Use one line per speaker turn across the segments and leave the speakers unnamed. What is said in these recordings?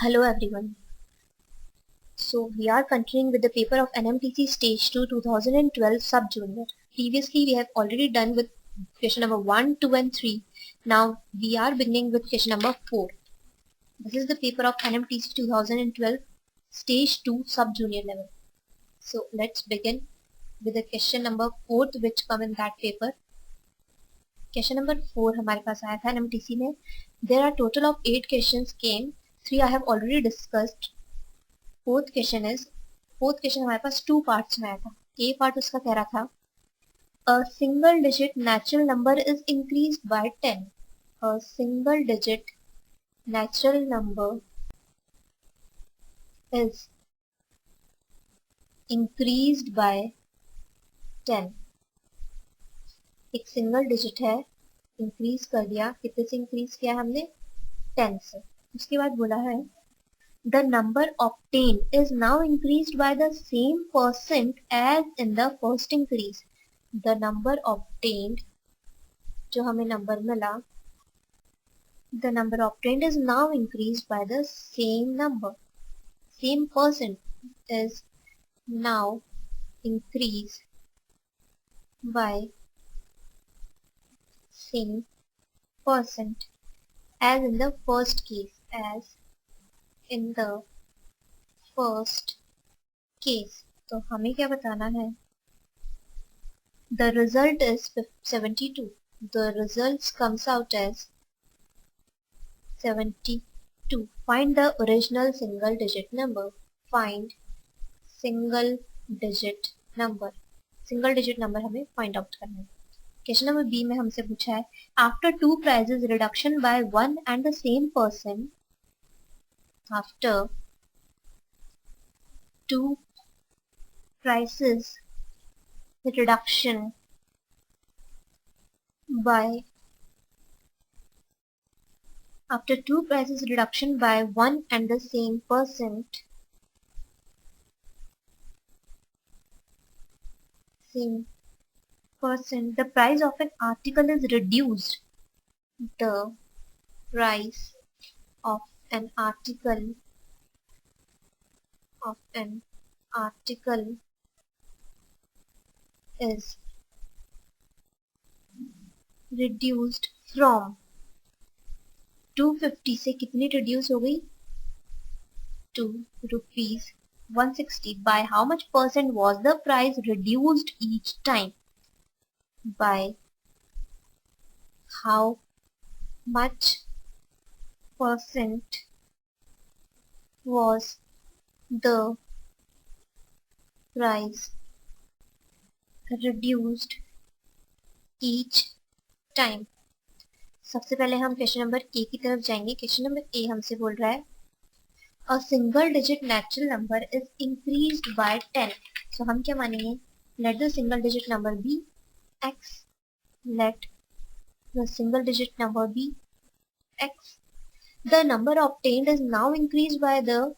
Hello everyone. So we are continuing with the paper of NMTC Stage 2 2012 Sub-Junior. Previously we have already done with question number 1, 2 and 3. Now we are beginning with question number 4. This is the paper of NMTC 2012 Stage 2 Sub-Junior level. So let's begin with the question number 4 which come in that paper. Question number 4 हमारे पास आया था NMTC में. There are total of 8 questions came. 3 I have already discussed. Fourth question हमारे पास 2 parts में आया था. ए part उसका कह रहा था अ single digit natural number is increased by 10. A single digit natural number is increased by 10. एक सिंगल डिजिट है, इंक्रीज कर दिया. कितने से इंक्रीज किया हमने? 10 से. उसके बाद बोला है the number obtained is now increased by the same percent as in the first increase. The number obtained, जो हमें नंबर मिला, the number obtained is now increased by the same number. Same percent is now increased by same percent as in the first case. As in the first case. तो हमें क्या बताना है? The result is 72. The results comes out as 72. Find the original single digit number. Find single digit number. Single digit number हमें find out करना है. Question number B में हमसे पूछा है after 2 prices reduction by 1 and the same person. After 2 prices reduction by 1 and the same person, the price of an article is reduced. The price of an article is reduced from 250 से कितनी reduce हो गई? 2 rupees 160. By how much percent was the price reduced each time? By how much percent was the price reduced each time. सबसे पहले हम question number A की तरफ जाएंगे. क्वेश्चन नंबर ए हमसे बोल रहा है a single digit natural number is increased by 10. So हम क्या मानेंगे? Let the single digit number be x. Let the single digit number be x. The number obtained is now increased by the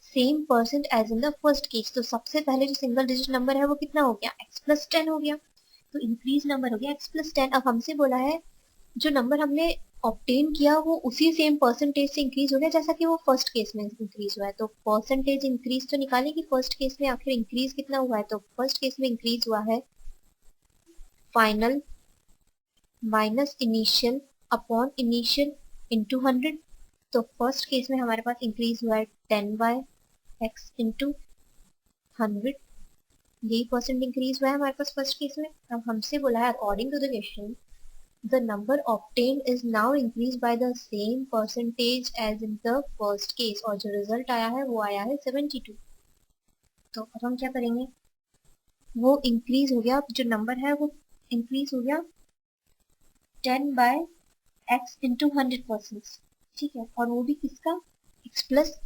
same percent as in the first case. तो सबसे पहले जो single digit number है वो कितना हो गया? x plus 10 हो गया. तो इंक्रीज नंबर हो गया x plus 10. अब हमसे बोला है जो नंबर हमने ऑब्टेन किया वो उसी सेम परसेंटेज से इंक्रीज हो गया जैसा कि वो फर्स्ट केस में इंक्रीज हुआ है. तो परसेंटेज इंक्रीज तो निकालें कि फर्स्ट केस में आखिर इंक्रीज कितना हुआ है. तो फर्स्ट केस में इंक्रीज हुआ है final minus initial upon initial into 100. तो फर्स्ट केस में हमारे पास इंक्रीज हुआ है 10 बाय x इंटू 100. यही परसेंट इंक्रीज हुआ है हमारे पास फर्स्ट केस में. अब हमसे बोला है according to the question the number obtained is now increase by the same percentage as in the first case. और जो रिजल्ट आया है वो आया है 72. तो अब हम क्या करेंगे? वो इंक्रीज हो गया, जो नंबर है वो इंक्रीज हो गया 10 बाय x इंटू 100%. ठीक है, और वो भी किसका? x प्लस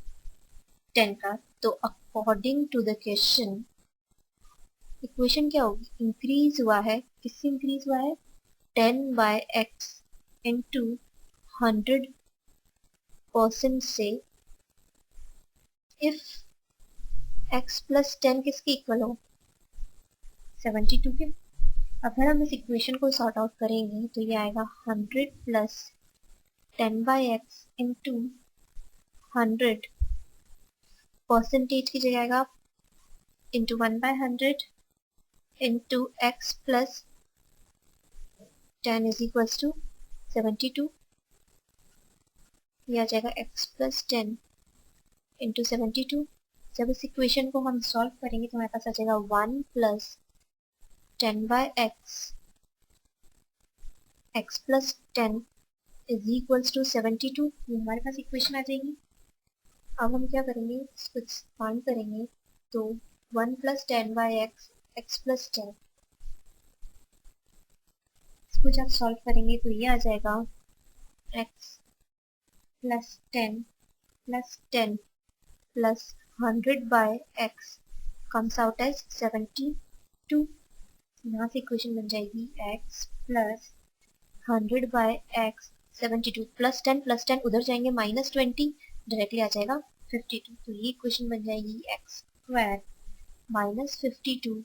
10 का. तो according to the question equation क्या होगी? इंक्रीज हुआ है, किससे इंक्रीज हुआ है? 10 बाय x इंटू 100% से. इफ x प्लस 10 किसके इक्वल हो? 72 के. अगर हम इस इक्वेशन को सॉर्ट आउट करेंगे तो ये आएगा 100 plus 10 by x into 100 percentage की जगह आएगा into 1/100 into x plus 10 is equals to 72, यह आ जाएगा एक्स प्लस 10 इंटू 72। जब इस इक्वेशन को हम सॉल्व करेंगे तो हमारे पास आ जाएगा 1 plus 10/x x plus 10 is equals to 72, ये हमारे पास इक्वेशन आ जाएगी। अब हम क्या करेंगे, इसको एक्सपांड करेंगे तो 1 प्लस 10/x x प्लस 10, इसको जब सॉल्व करेंगे तो ये आ जाएगा x plus 10 plus 10 plus 100/x comes out as 72। यहाँ से इक्वेशन बन जाएगी x प्लस 100/x 72 प्लस 10 उधर जाएंगे -20 डायरेक्टली आ जाएगा 52। तो ये इक्वेशन बन जाएगी x square -52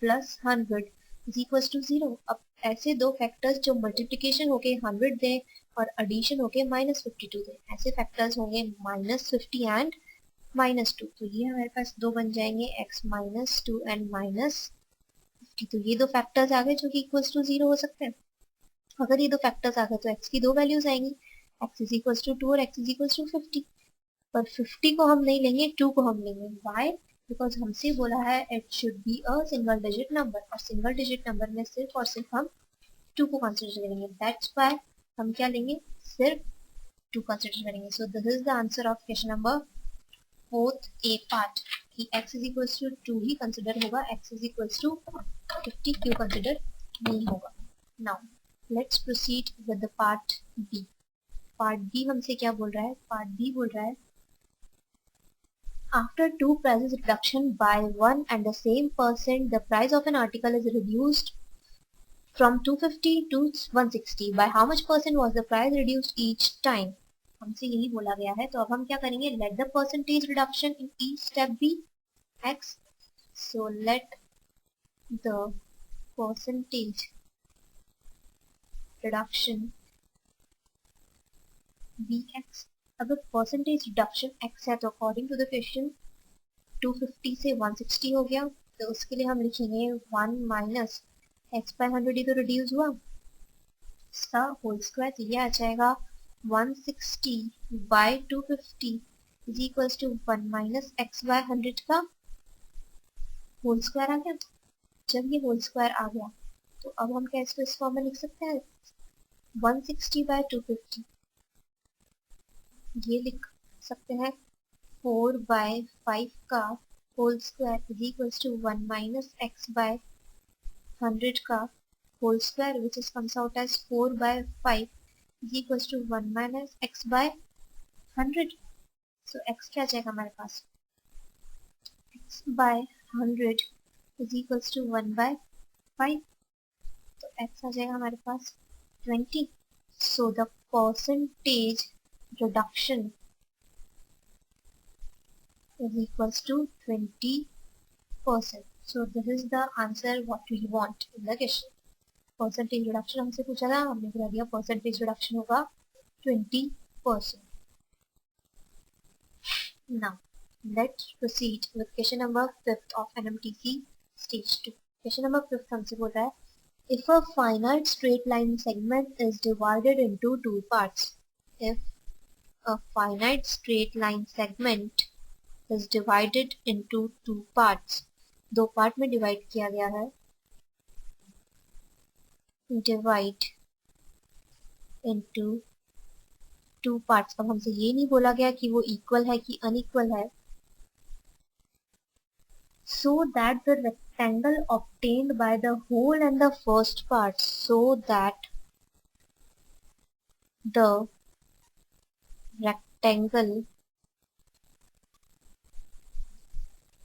plus 100 is equal to 0। अब ऐसे दो फैक्टर्स जो मल्टीप्लिकेशन होके 100 दें और एडिशन होके -52 दें, ऐसे फैक्टर्स होंगे -50 एंड -2। तो ये हमारे पास दो बन जाएंगे x -2 एंड -50। तो ये दो फैक्टर्स आ गए जो कि इक्वल्स टू 0 हो सकते हैं। अगर ये दो फैक्टर्स आ गए तो x की दो वैल्यूज आएंगी, x इज इक्वल्स टू 2 और x इज इक्वल्स टू 50। पर 50 को हम नहीं लेंगे, 2 को हम लेंगे। व्हाई? बिकॉज हमसे बोला है it should be a single digit number, और सिंगल डिजिट नंबर में सिर्फ और सिर्फ हम 2 को कंसिडर करेंगे। दैट्स व्हाई हम क्या लेंगे, सिर्फ 2 कंसिडर करेंगे। So this is the answer of question number 4th A part कि x इज इक्वल्स टू 2 ही कंसिडर होगा, x इज इक्वल्स टू 50 क्यों कंसिडर नहीं होगा। Now let's proceed with the part B. Part B हमसे क्या बोल रहा है, पार्ट बी बोल रहा है after two prices reduction by one and the same percent the price of an article is reduced from 250 to 160 by how much percent was the price reduced each time। हमसे यही बोला गया है। तो अब हम क्या करेंगे, let the percentage reduction in each step be x। so let the percentage reduction be x। अगर परसेंटेज रिडक्शन x है तो अकॉर्डिंग टू द क्वेश्चन 250 से 160 हो गया, तो उसके लिए हम लिखेंगे 1 माइनस x/100 ही तो रिड्यूस हुआ, इसका होल स्क्वायर। तो ये आ जाएगा 160 by 250 is equals to 1 minus x/100 का होल स्क्वायर आ गया। जब ये होल स्क्वायर आ गया तो अब हम क्या इसको इस फॉर्म में लिख सकते हैं, 160 बाई 250 ये लिख सकते हैं 4/5 का whole square is equals to 1 minus x/100 का whole square which is comes out as 4/5 is equals to 1 minus x/100। So x क्या जाएगा हमारे पास, x/100 इज इक्वल्स टू 1/5, तो x आ जाएगा हमारे पास 20। So the percentage reduction is equals to 20%। so this is the answer what we want in the question। percentage reduction हमसे पूछा था, हमने बता दिया percentage reduction होगा 20%। now let's proceed with question number 5th of NMTC stage 2। question number 5th हमसे बोल रहा है if a finite straight line segment is divided into two parts। if a finite straight line segment is divided into two parts, दो part में divide किया गया है, divide into two parts। अब हमसे ये नहीं बोला गया कि वो इक्वल है कि अनइक्वल है। so that the rectangle obtained by the whole and the first part, so that the rectangle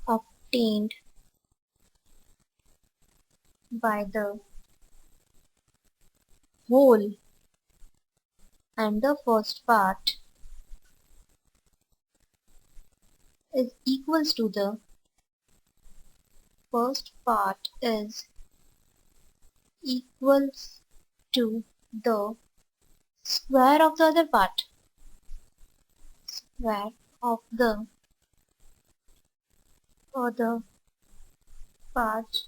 obtained by the whole and the first part is equals to the first part is equals to the square of the other part, square of the other part.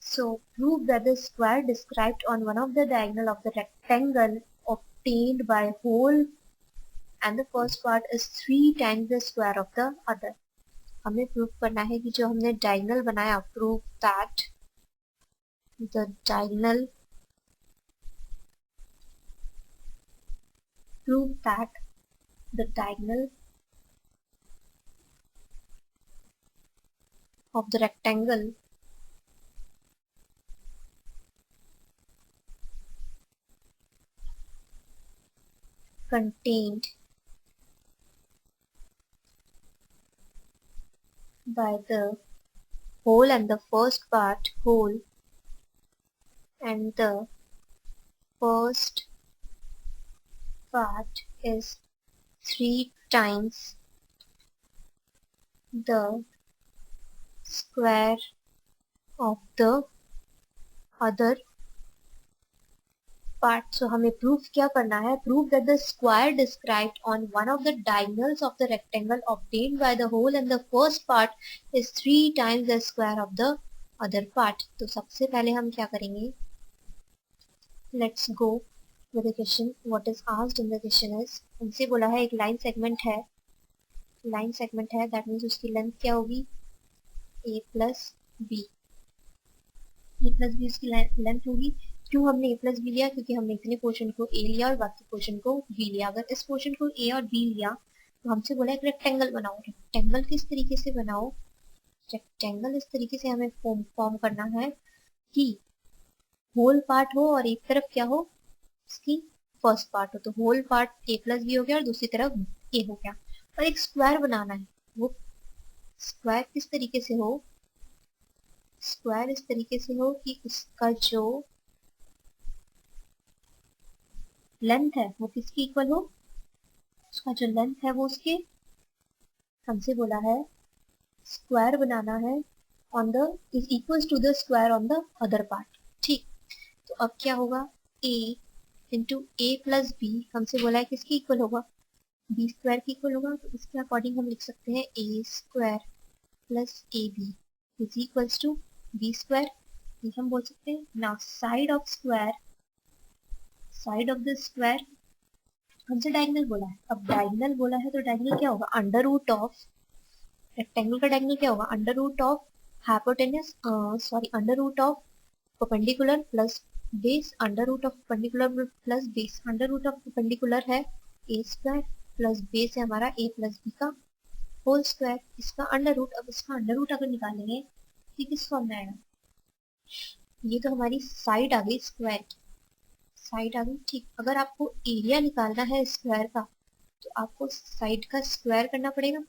So prove that the square described on one of the diagonal of the rectangle obtained by whole and the first part is 3 times the square of the other. हमें prove करना है कि जो हमने diagonal बनाया, prove that the diagonal of the rectangle contained by the whole and the first part whole and the first part is 3 times the square of the other part. So हमें proof क्या करना है? Prove that the square described on one of the diagonals of the rectangle obtained by the whole and the first part is 3 times the square of the other part. तो सबसे पहले हम क्या करेंगे? Let's go with the question. What is asked in the question is, हमसे बोला है एक लाइन सेगमेंट है, that means उसकी लेंथ क्या होगी? a plus b उसकी लेंथ होगी. क्यों हमने a प्लस बी लिया? क्योंकि हमने इतने पोर्शन को a लिया और बाकी पोर्शन को b लिया. अगर इस पोर्शन को a और b लिया तो हमसे बोला एक रेक्टेंगल बनाओ. रेक्टेंगल किस तरीके से बनाओ? रेक्टेंगल इस तरीके से हमें फॉर्म करना है कि होल पार्ट हो और एक तरफ क्या हो, इसकी फर्स्ट पार्ट हो. तो whole part a plus B हो गया और दूसरी तरफ a हो गया. और एक स्क्वायर बनाना है. वो स्क्वायर किस तरीके से हो? स्क्वायर इस तरीके से हो कि उसका जो लेंथ है वो किसकी इक्वल हो? उसका जो लेंथ है वो उसके, हमसे बोला है स्क्वायर बनाना है on the is equal to the square on the other part. ठीक, तो अब क्या होगा? a into A plus B हमसे बोला है किसकी इक्वल होगा? बी स्क्वायर की इक्वल होगा. तो इसके अकॉर्डिंग हम लिख सकते हैं a square plus A B is equals to B square. ये हम बोल सकते हैं. Now side of the square हमसे डायगोनल बोला है. अब डायगोनल बोला है तो डायगोनल क्या होगा? अंडर रूट ऑफ रेक्टेंगल का डायगोनल क्या होगा? Under root of hypotenuse under root of perpendicular plus base, under root of perpendicular plus base. Under root of perpendicular है ए स्क्वायर प्लस बेस है हमारा a प्लस बी का whole square. इसका under root, अब इसका under root अगर निकालेंगे तो किस फॉर्म में आएगा? ये तो हमारी साइड आ गई, स्क्वायर की साइड आ गई. ठीक, अगर आपको एरिया निकालना है स्क्वायर का तो आपको साइड का स्क्वायर करना पड़ेगा.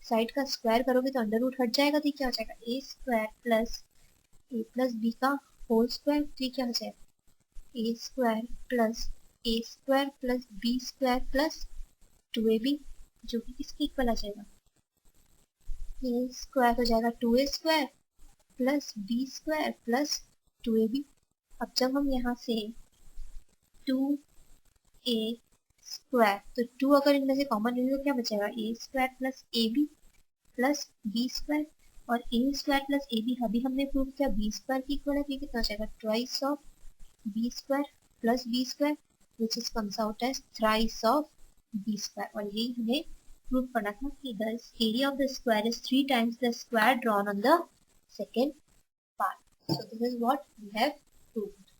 साइड का स्क्वायर करोगे तो अंडर रूट हट जाएगा. तो क्या हो जाएगा? ए स्क्वायर प्लस बी का होल स्क्वायर. तो क्या हो जाएगा? A square plus B square plus 2ab जो कि किसकी इक्वल आ जाएगा? ए स्क्वायर हो जाएगा 2a square plus B square plus 2ab. अब जब हम यहाँ से 2a स्क्वायर, तो 2 अगर इनमें से कॉमन ले तो क्या बचेगा? a square plus ab plus b square. और a स्क्वायर प्लस ab अभी हमने प्रूव किया b स्क्वायर की इक्वल है. तो कितना हो जाएगा? Twice of b square plus b square which is comes out as thrice of b square. और यही हमें प्रूव करना था कि the area of the square is 3 times the square drawn on the second part. So this is what we have proved.